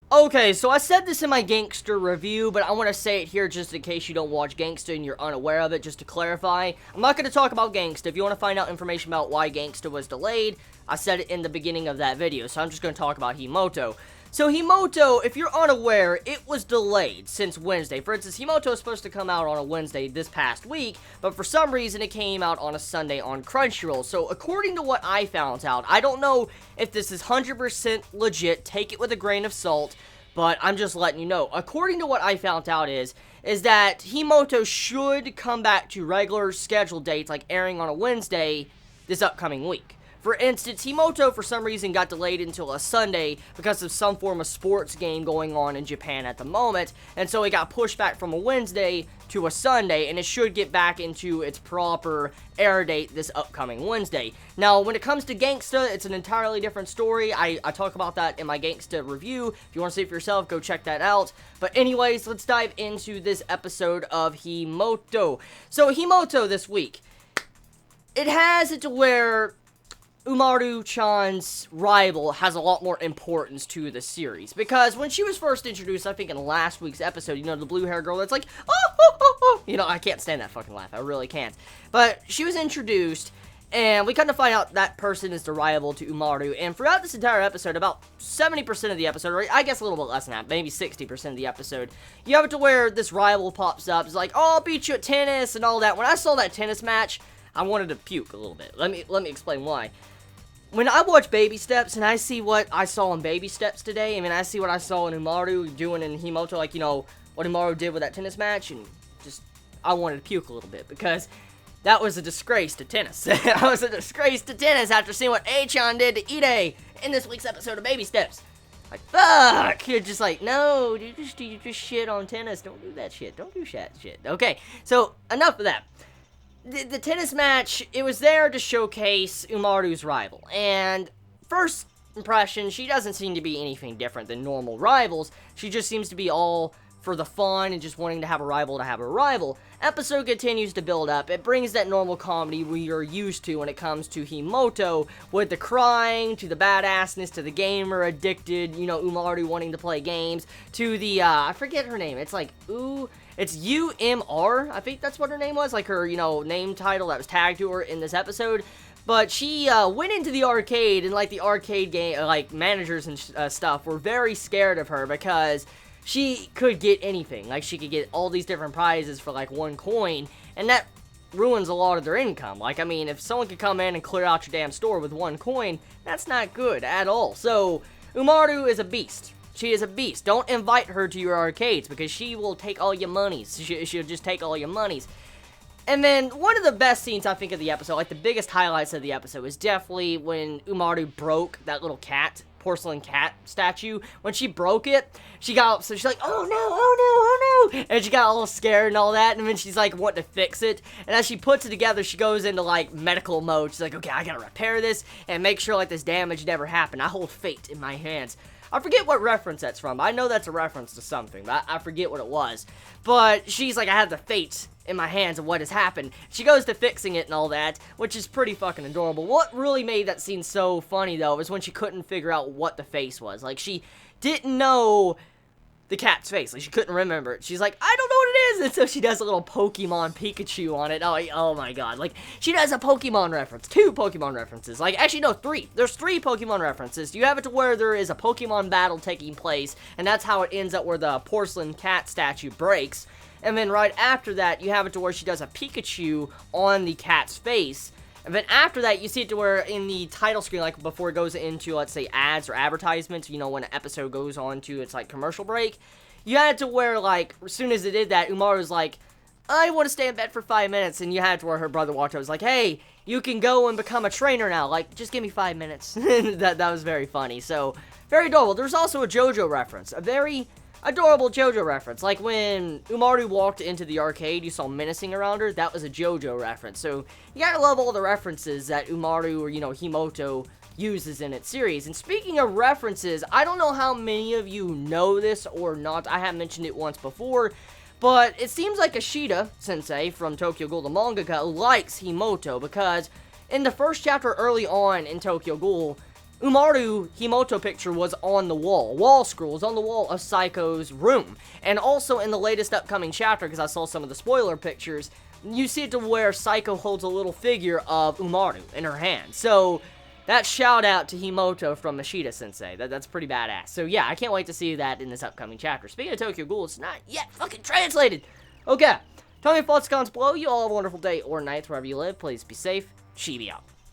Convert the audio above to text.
Okay, so I said this in my Gangster review, but I want to say it here just in case you don't watch Gangsta and you're unaware of it, just to clarify. I'm not going to talk about Gangsta. If you want to find out information about why Gangsta was delayed, I said it in the beginning of that video, so I'm just going to talk about Himouto. So Himouto, if you're unaware, it was delayed since Wednesday. For instance, Himouto was supposed to come out on a Wednesday this past week, but for some reason it came out on a Sunday on Crunchyroll. So according to what I found out, I don't know if this is 100% legit, take it with a grain of salt, but I'm just letting you know. According to what I found out is that Himouto should come back to regular scheduled dates, like airing on a Wednesday this upcoming week. For instance, Himouto for some reason got delayed until a Sunday because of some form of sports game going on in Japan at the moment, and so it got pushed back from a Wednesday to a Sunday, and it should get back into its proper air date this upcoming Wednesday. Now, when it comes to Gangsta, it's an entirely different story. I talk about that in my Gangsta review. If you want to see it for yourself, go check that out. But anyways, let's dive into this episode of Himouto. So, Himouto this week, it has it to where Umaru-chan's rival has a lot more importance to the series, because when she was first introduced, I think in last week's episode, you know, the blue hair girl that's like, oh, you know, I can't stand that fucking laugh, I really can't, but she was introduced, and we kind of find out that person is the rival to Umaru, and throughout this entire episode, about 70% of the episode, or I guess a little bit less than that, maybe 60% of the episode, you have it to where this rival pops up, it's like, oh, I'll beat you at tennis, and all that. When I saw that tennis match, I wanted to puke a little bit. Let me explain why. When I watch Baby Steps, and I see what I saw in Baby Steps today, I mean, I see what I saw in Umaru doing in Himouto, like, you know, what Umaru did with that tennis match, and just, I wanted to puke a little bit, because that was a disgrace to tennis. That was a disgrace to tennis after seeing what A-chan did to Ide in this week's episode of Baby Steps. Like, fuck! You're just like, no, you just shit on tennis. Don't do that shit. Don't do that shit. Okay, so, enough of that. The tennis match, it was there to showcase Umaru's rival, and first impression, she doesn't seem to be anything different than normal rivals. She just seems to be all for the fun and just wanting to have a rival to have a rival. Episode continues to build up. It brings that normal comedy we are used to when it comes to Himouto, with the crying, to the badassness, to the gamer addicted, you know, Umaru wanting to play games, to the, I forget her name, it's like, it's UMR, I think that's what her name was, like her, you know, name title that was tagged to her in this episode. But she went into the arcade, and like the arcade game, like managers and stuff were very scared of her because she could get anything. Like, she could get all these different prizes for like one coin, and that ruins a lot of their income. Like, I mean, if someone could come in and clear out your damn store with one coin, that's not good at all. So, Umaru is a beast. She is a beast. Don't invite her to your arcades, because she will take all your monies. She'll just take all your monies. And then, one of the best scenes, I think, of the episode, like the biggest highlights of the episode, is definitely when Umaru broke that little cat, porcelain cat statue. When she broke it, she got up, so she's like, oh no, oh no, oh no, and she got a little scared and all that, and then she's like wanting to fix it, and as she puts it together, she goes into like medical mode. She's like, okay, I gotta repair this, and make sure like this damage never happened. I hold fate in my hands. I forget what reference that's from. I know that's a reference to something, but I forget what it was. But she's like, I have the fate in my hands of what has happened. She goes to fixing it and all that, which is pretty fucking adorable. What really made that scene so funny, though, was when she couldn't figure out what the face was. Like, she didn't know the cat's face. Like, she couldn't remember it. She's like, I don't know what it is. And so she does a little Pokemon Pikachu on it. Oh my god. Like, she does a Pokemon reference. 2 Pokemon references. Like, actually, no, 3. There's 3 Pokemon references. You have it to where there is a Pokemon battle taking place, and that's how it ends up where the porcelain cat statue breaks. And then right after that, you have it to where she does a Pikachu on the cat's face. And then after that, you see it to where in the title screen, like before it goes into, let's say, ads or advertisements, you know, when an episode goes on to its, like, commercial break, you had it to where, like, as soon as it did that, Umaru's like, I want to stay in bed for 5 minutes, and you had it to where her brother walked up, was like, hey, you can go and become a trainer now, like, just give me 5 minutes. that was very funny, so, very adorable. There's also a JoJo reference, a very adorable JoJo reference. Like when Umaru walked into the arcade, you saw menacing around her. That was a JoJo reference. So you gotta love all the references that Umaru or, you know, Himouto uses in its series. And speaking of references, I don't know how many of you know this or not. I have mentioned it once before, but it seems like Ashida Sensei from Tokyo Ghoul the mangaka likes Himouto, because in the first chapter early on in Tokyo Ghoul, Umaru Himouto picture was on the wall scroll was on the wall of Saiko's room. And also in the latest upcoming chapter, because I saw some of the spoiler pictures, you see it to where Saiko holds a little figure of Umaru in her hand. So, that shout out to Himouto from Mashita Sensei. That's pretty badass. So yeah, I can't wait to see that in this upcoming chapter. Speaking of Tokyo Ghoul, it's not yet fucking translated. Okay, tell me your thoughts, comments below. You all have a wonderful day or night wherever you live. Please be safe. Chibi out.